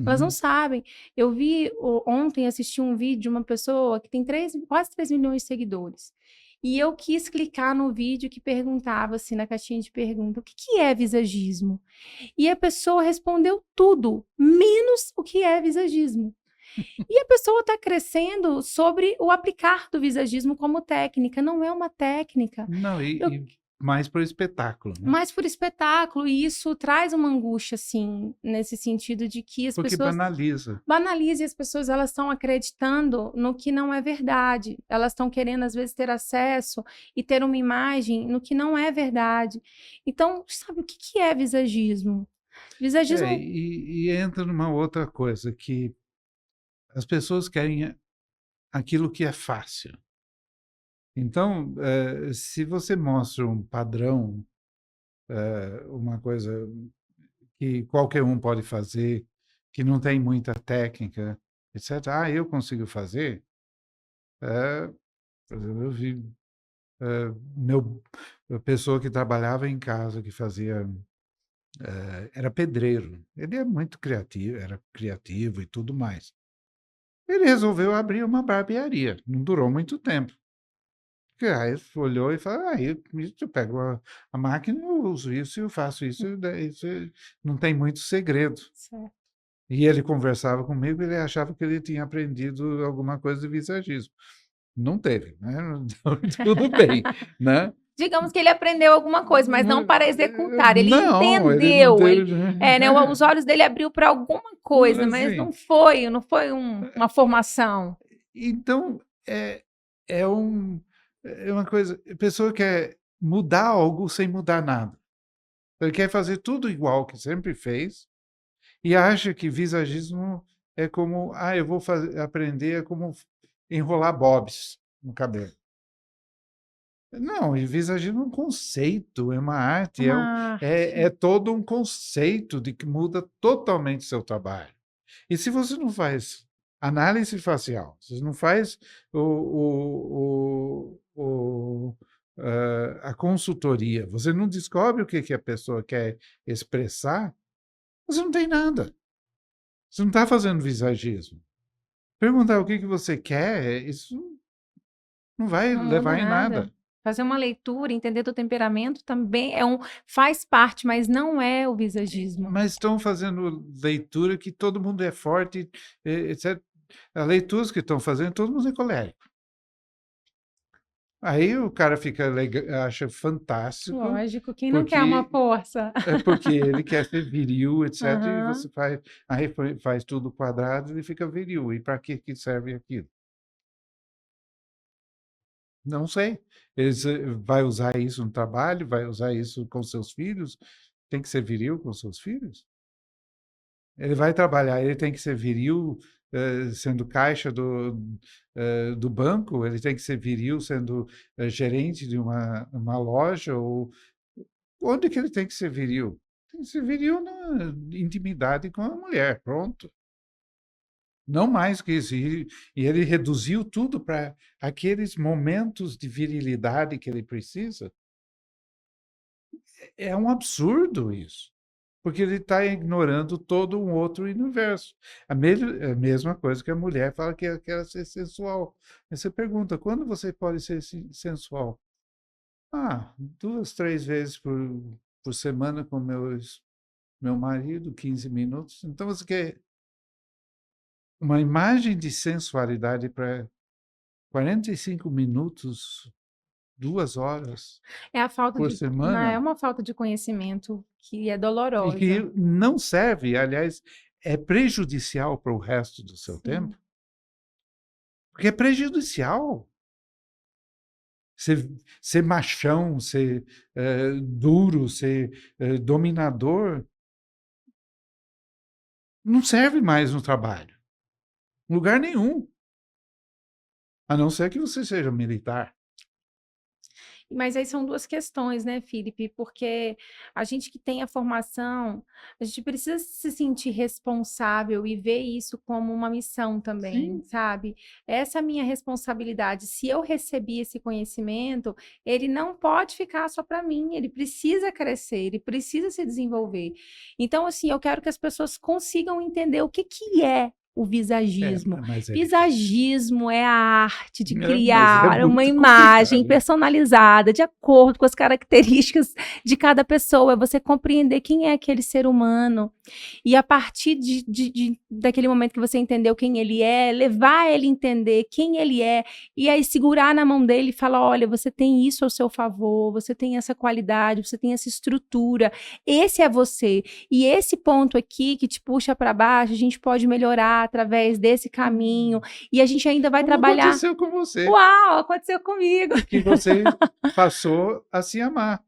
Elas não Uhum. sabem. Eu vi ontem, assisti um vídeo de uma pessoa que tem quase 3 milhões de seguidores. E eu quis clicar no vídeo que perguntava, assim, na caixinha de pergunta, o que que é visagismo? E a pessoa respondeu tudo, menos o que é visagismo. E a pessoa está crescendo sobre o aplicar do visagismo como técnica. Não é uma técnica. Não, Eu e mais para o espetáculo, né? mais por espetáculo, e isso traz uma angústia, assim, nesse sentido de que as Porque pessoas banaliza. banaliza e as pessoas elas estão acreditando no que não é verdade. Elas estão querendo, às vezes, ter acesso e ter uma imagem no que não é verdade. Então, sabe o que que é visagismo? Visagismo. E entra numa outra coisa, que as pessoas querem aquilo que é fácil. Então, se você mostra um padrão, uma coisa que qualquer um pode fazer, que não tem muita técnica, etc. Ah, eu consigo fazer? É, por exemplo, eu vi meu, a pessoa que trabalhava em casa, que fazia, era pedreiro. Ele é muito criativo, era criativo e tudo mais. Ele resolveu abrir uma barbearia. Não durou muito tempo. Porque aí ele olhou e falou, eu pego a máquina, eu uso isso, eu faço isso, isso não tem muito segredo. Certo. E ele conversava comigo, ele achava que ele tinha aprendido alguma coisa de visagismo. Não teve, né? Então, tudo bem, né? Digamos que ele aprendeu alguma coisa, mas não para executar. Ele Não, ele não entendeu, teve, né, os olhos dele abriu para alguma coisa, mas assim. não foi uma formação. Então, é um, é uma coisa, a pessoa quer mudar algo sem mudar nada. Ele quer fazer tudo igual que sempre fez e acha que visagismo é como, eu vou aprender como enrolar bobs no cabelo. Não, e visagismo é um conceito, é uma arte, Uma arte. é todo um conceito de que muda totalmente seu trabalho. E se você não faz análise facial, se você não faz a consultoria, você não descobre o que, que a pessoa quer expressar, você não tem nada. Você não está fazendo visagismo. Perguntar o que, que você quer, isso não vai Não muda levar em nada. nada. Fazer uma leitura, entender do temperamento também faz parte, mas não é o visagismo. Mas estão fazendo leitura que todo mundo é forte, etc. As leituras que estão fazendo, todo mundo é colérico. Aí o cara fica acha fantástico, Lógico, quem não quer uma porque força? porque ele quer ser viril, etc. E Aham. você faz tudo quadrado e fica viril. E para que serve aquilo? Não sei. Vai usar isso no trabalho, vai usar isso com seus filhos? Tem que ser viril com seus filhos? Ele vai trabalhar, ele tem que ser viril, sendo caixa do banco, ele tem que ser viril sendo gerente de uma loja, ou onde que ele tem que ser viril? Tem que ser viril na intimidade com a mulher, pronto. Não mais que isso. E ele reduziu tudo para aqueles momentos de virilidade que ele precisa. É um absurdo isso. Porque ele está ignorando todo um outro universo. A mesma coisa que a mulher fala que quer ser sensual. Aí você pergunta, quando você pode ser sensual? Ah, 2, 3 vezes por semana com meu marido, 15 minutos. Então você quer uma imagem de sensualidade para 45 minutos, 2 horas É a falta por é semana? uma falta de conhecimento que é E que dolorosa. não serve, aliás, é prejudicial para o resto do seu Sim. tempo. Porque é prejudicial. Ser machão, ser duro, ser dominador, não serve mais no trabalho. Em lugar nenhum. A não ser que você seja militar. Mas aí são duas questões, né, Felipe? Porque a gente que tem a formação, a gente precisa se sentir responsável e ver isso como uma missão também, Sim. sabe? Essa é a minha responsabilidade. Se eu recebi esse conhecimento, ele não pode ficar só para mim, ele precisa crescer, ele precisa se desenvolver. Então, assim, eu quero que as pessoas consigam entender o que que é o visagismo. Mas é difícil. Visagismo é a arte de Mas é criar uma muito imagem complicado. personalizada, de acordo com as características de cada pessoa. É você compreender quem é aquele ser humano. E a partir daquele momento que você entendeu quem ele é, levar ele a entender quem ele é, e aí segurar na mão dele e falar: olha, você tem isso ao seu favor, você tem essa qualidade, você tem essa estrutura, esse é você. E esse ponto aqui que te puxa para baixo, a gente pode melhorar através desse caminho, e a gente ainda vai Como trabalhar. aconteceu com você, Uau, aconteceu comigo. que você passou a se amar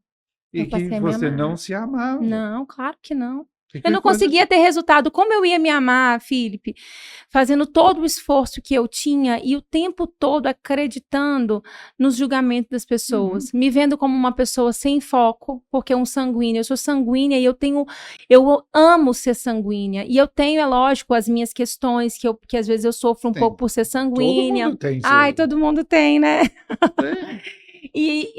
e Eu que passei a me você não amar. se amava. Não, claro que não. E Eu que não coisa conseguia ter resultado. Como eu ia me amar, Felipe? Fazendo todo o esforço que eu tinha e o tempo todo acreditando nos julgamentos das Uhum. pessoas, me vendo como uma pessoa sem foco, porque eu sou sanguínea e eu amo ser sanguínea. E eu tenho, é lógico, as minhas questões que às vezes eu sofro um pouco Tem. por ser Todo sanguínea. mundo tem Ai, seu. todo mundo tem, né? Tem.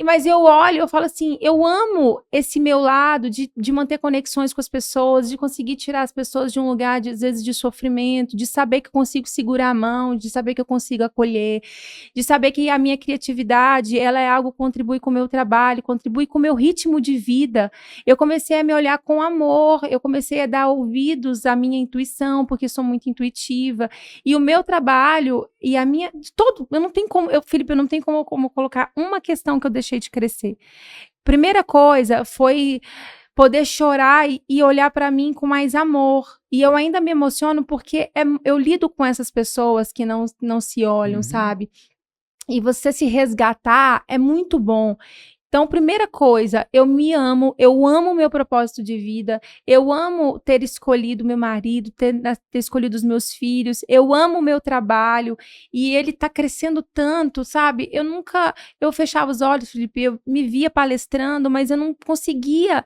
Mas eu olho, eu falo assim, eu amo esse meu lado de manter conexões com as pessoas, de conseguir tirar as pessoas de um lugar, às vezes, de sofrimento, de saber que eu consigo segurar a mão, de saber que eu consigo acolher, de saber que a minha criatividade, ela é algo que contribui com o meu trabalho, contribui com o meu ritmo de vida. Eu comecei a me olhar com amor, eu comecei a dar ouvidos à minha intuição, porque sou muito intuitiva, e o meu trabalho e a minha, de todo, eu não tenho como, Felipe, eu não tenho como colocar uma questão que eu deixei de crescer. Primeira coisa foi poder chorar e olhar para mim com mais amor. E eu ainda me emociono porque eu lido com essas pessoas que não se olham, Uhum. sabe? E você se resgatar é muito bom. Então, primeira coisa, eu me amo, eu amo o meu propósito de vida, eu amo ter escolhido meu marido, ter escolhido os meus filhos, eu amo o meu trabalho e ele está crescendo tanto, sabe? Eu fechava os olhos, Felipe, eu me via palestrando, mas eu não conseguia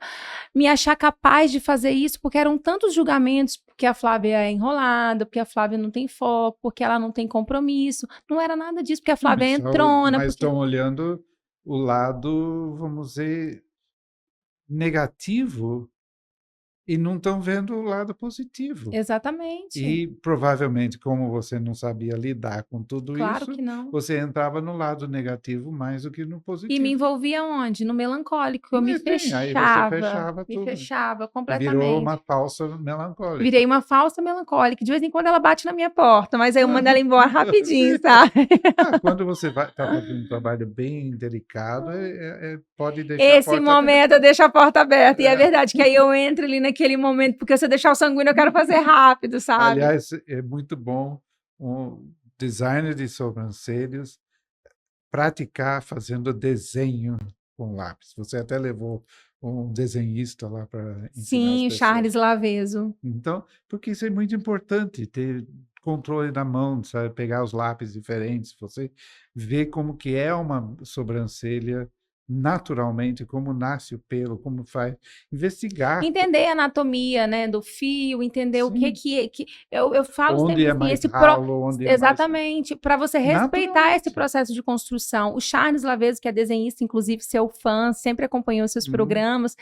me achar capaz de fazer isso, porque eram tantos julgamentos, porque a Flávia é enrolada, porque a Flávia não tem foco, porque ela não tem compromisso. Não era nada disso, porque a Flávia é entrona. Mas Porque... estão olhando o lado, vamos dizer, negativo e não estão vendo o lado positivo. Exatamente. E provavelmente, como você não sabia lidar com tudo Claro isso, que não. você entrava no lado negativo mais do que no E me positivo. envolvia onde? No melancólico. Eu me Aí você fechava, fechava me tudo. fechava Virou uma completamente. falsa melancólica. Virei uma falsa melancólica. De vez em quando ela bate na minha porta, mas aí eu mando ela embora rapidinho, sabe? Quando você está fazendo um trabalho bem delicado, pode deixar a Esse porta momento aberta. eu deixo a porta aberta. E é É. verdade que aí eu entro ali naquele momento, porque se eu deixar o sanguíneo, eu quero fazer rápido, sabe? Aliás, é muito bom um designer de sobrancelhas praticar fazendo desenho com lápis. Você até levou um desenhista lá para ensinar as Sim, o pessoas. Charles Laveso. Então, porque isso é muito importante, ter controle na mão, sabe? Pegar os lápis diferentes, você vê como que é uma sobrancelha naturalmente, como nasce o pelo, como faz, investigar. Entender a anatomia, né, do fio, entender o Sim. que eu falo Onde sempre é assim, mais ralo, onde é mais... exatamente, para você respeitar esse Naturalmente. processo de construção. O Charles Laveso, que é desenhista, inclusive seu fã, sempre acompanhou seus programas,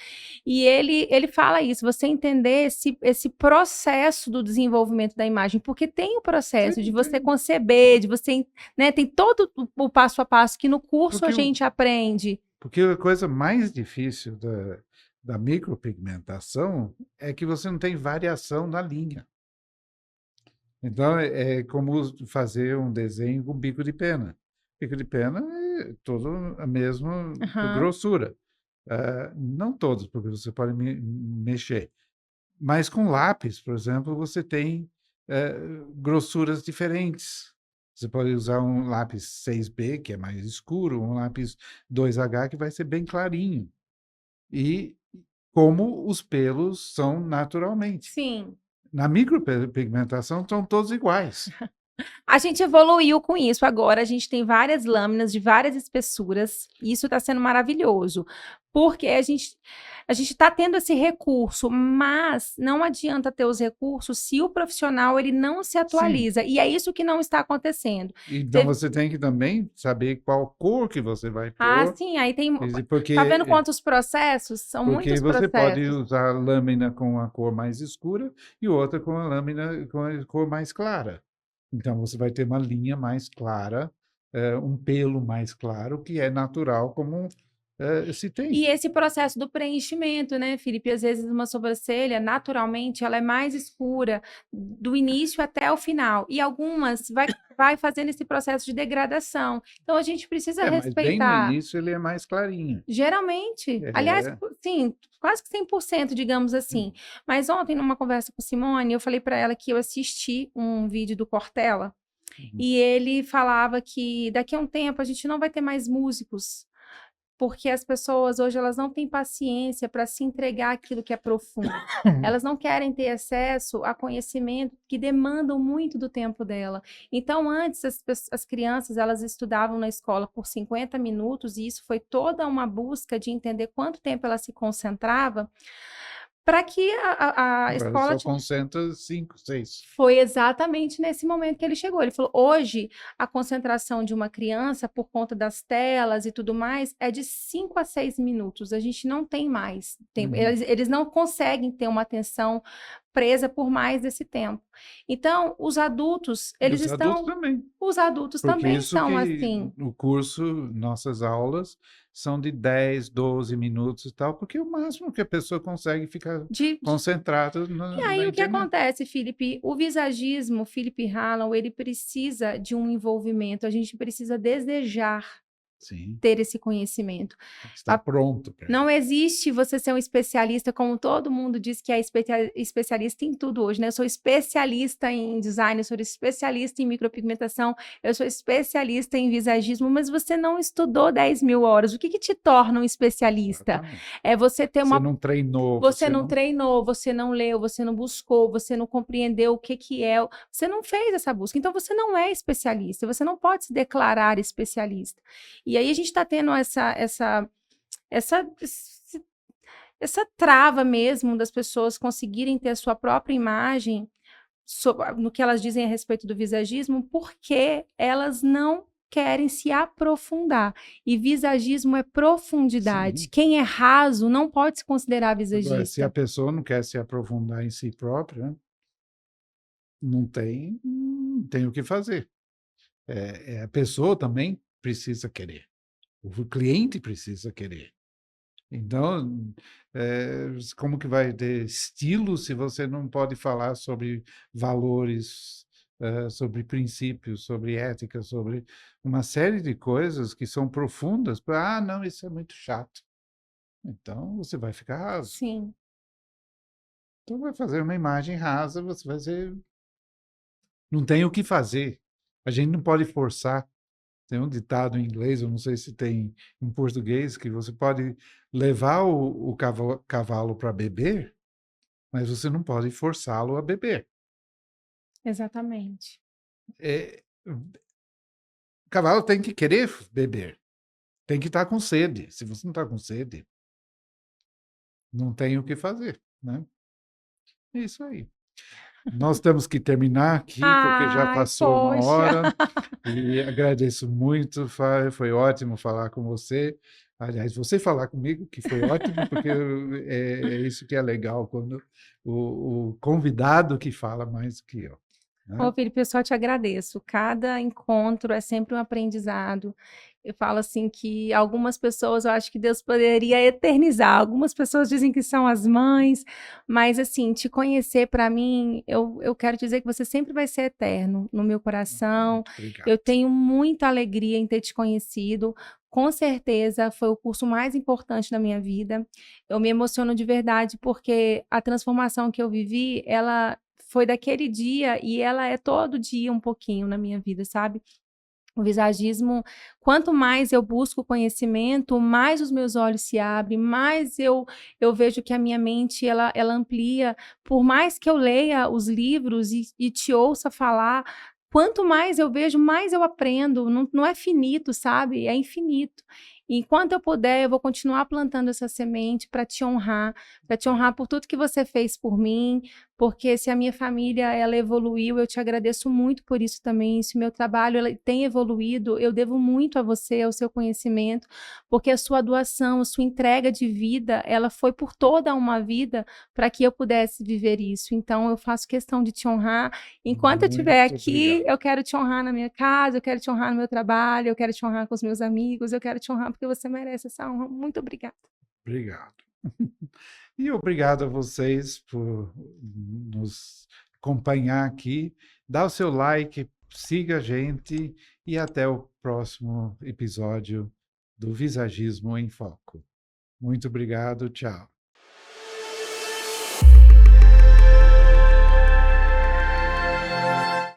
e ele fala isso, você entender esse processo do desenvolvimento da imagem, porque tem o processo de você conceber, de você, né, tem todo o passo a passo que no curso a gente aprende. Porque a coisa mais difícil da micropigmentação é que você não tem variação na linha. Então, é como fazer um desenho com bico de pena. Bico de pena é todo a mesma grossura. Não todos, porque você pode mexer. Mas com lápis, por exemplo, você tem grossuras diferentes. Você pode usar um lápis 6B, que é mais escuro, um lápis 2H, que vai ser bem clarinho. E como os pelos são naturalmente. Sim. Na micropigmentação, são todos iguais. A gente evoluiu com isso agora, a gente tem várias lâminas de várias espessuras, e isso está sendo maravilhoso, porque a gente está tendo esse recurso, mas não adianta ter os recursos se o profissional ele não se atualiza, e é isso que não está acontecendo. Então, você tem que também saber qual cor que você vai pôr. Ah, sim, aí tem... Porque, tá vendo quantos processos? São muitos processos. Porque você pode usar lâmina com a cor mais escura e outra com a lâmina com a cor mais clara. Então, você vai ter uma linha mais clara, um pelo mais claro, que é natural como se tem. E esse processo do preenchimento, né, Felipe? Às vezes uma sobrancelha, naturalmente, ela é mais escura do início até o final. E algumas vai fazendo esse processo de degradação. Então, a gente precisa respeitar. Mas bem no início ele é mais clarinho. Geralmente. Aliás, sim, quase que 100%, digamos assim. Mas ontem, numa conversa com Simone, eu falei para ela que eu assisti um vídeo do Cortella e ele falava que daqui a um tempo a gente não vai ter mais músicos, porque as pessoas hoje elas não têm paciência para se entregar aquilo que é profundo. Elas não querem ter acesso a conhecimento que demandam muito do tempo dela. Então, antes, as crianças elas estudavam na escola por 50 minutos e isso foi toda uma busca de entender quanto tempo ela se concentrava para que a escola... Só concentra 5, 6. Foi exatamente nesse momento que ele chegou. Ele falou, hoje, a concentração de uma criança, por conta das telas e tudo mais, é de 5 a 6 minutos. A gente não tem mais tempo. Eles não conseguem ter uma atenção presa por mais desse tempo. Então, os adultos, eles estão... Adultos também. Os adultos Porque também isso são que assim. O curso, nossas aulas, são de 10, 12 minutos e tal, porque é o máximo que a pessoa consegue ficar concentrada na E aí, o que internet. acontece, Felipe? O visagismo, o Philip Hallam, ele precisa de um envolvimento, a gente precisa desejar Sim, ter esse conhecimento. está pronto para Não isso. existe você ser um especialista, como todo mundo diz que é especialista em tudo hoje, né? Eu sou especialista em design, eu sou especialista em micropigmentação, eu sou especialista em visagismo, mas você não estudou 10.000 horas. O que que te torna um especialista? Exatamente. É você ter Você uma. não treinou, Você você não não. treinou, você não leu, você não buscou, você não compreendeu o que que é, você não fez essa busca. Então você não é especialista, você não pode se declarar especialista. E aí a gente está tendo essa, esse- essa trava mesmo das pessoas conseguirem ter a sua própria imagem no que elas dizem a respeito do visagismo, porque elas não querem se aprofundar. E visagismo é profundidade. Sim. Quem é raso não pode se considerar Agora, se a visagista. pessoa não quer se aprofundar em si própria, né, não tem o que fazer. A pessoa também precisa querer. O cliente precisa querer. Então, como que vai ter estilo se você não pode falar sobre valores, sobre princípios, sobre ética, sobre uma série de coisas que são profundas? Não, isso é muito chato. Então, você vai ficar raso. Sim, Então, vai fazer uma imagem rasa, você vai ser. Não tem o que fazer. A gente não pode forçar. Tem um ditado em inglês, eu não sei se tem em português, que você pode levar o cavalo para beber, mas você não pode forçá-lo a beber. exatamente. O cavalo tem que querer beber, tem que estar com sede. Se você não está com sede, não tem o que fazer, né? É isso aí. Nós temos que terminar aqui, porque já Ai, passou uma poxa. hora, e agradeço muito, Fábio, foi ótimo falar com você. Aliás, você falar comigo, que foi ótimo, porque é isso que é legal, quando o convidado que fala mais que eu, Ô, né? Felipe, eu só te agradeço. Cada encontro é sempre um aprendizado. Eu falo assim que algumas pessoas eu acho que Deus poderia eternizar. Algumas pessoas dizem que são as mães, mas assim, te conhecer para mim, eu quero dizer que você sempre vai ser eterno no meu coração. Muito obrigado. Eu tenho muita alegria em ter te conhecido. Com certeza foi o curso mais importante da minha vida. Eu me emociono de verdade porque a transformação que eu vivi, ela foi daquele dia e ela é todo dia um pouquinho na minha vida, sabe? O visagismo, quanto mais eu busco conhecimento, mais os meus olhos se abrem, mais eu vejo que a minha mente ela amplia. Por mais que eu leia os livros e te ouça falar, quanto mais eu vejo, mais eu aprendo. Não, não é finito, sabe? É infinito. E enquanto eu puder, eu vou continuar plantando essa semente para te honrar por tudo que você fez por mim, porque se a minha família ela evoluiu, eu te agradeço muito por isso também. Se o meu trabalho ela tem evoluído, eu devo muito a você, ao seu conhecimento, porque a sua doação, a sua entrega de vida, ela foi por toda uma vida para que eu pudesse viver isso. Então eu faço questão de te honrar. Enquanto eu estiver Muito aqui, obrigado. eu quero te honrar na minha casa, eu quero te honrar no meu trabalho, eu quero te honrar com os meus amigos, eu quero te honrar porque você merece essa honra. Muito obrigada. Obrigado. E obrigado a vocês por nos acompanhar aqui. Dá o seu like, siga a gente e até o próximo episódio do Visagismo em Foco. Muito obrigado, tchau.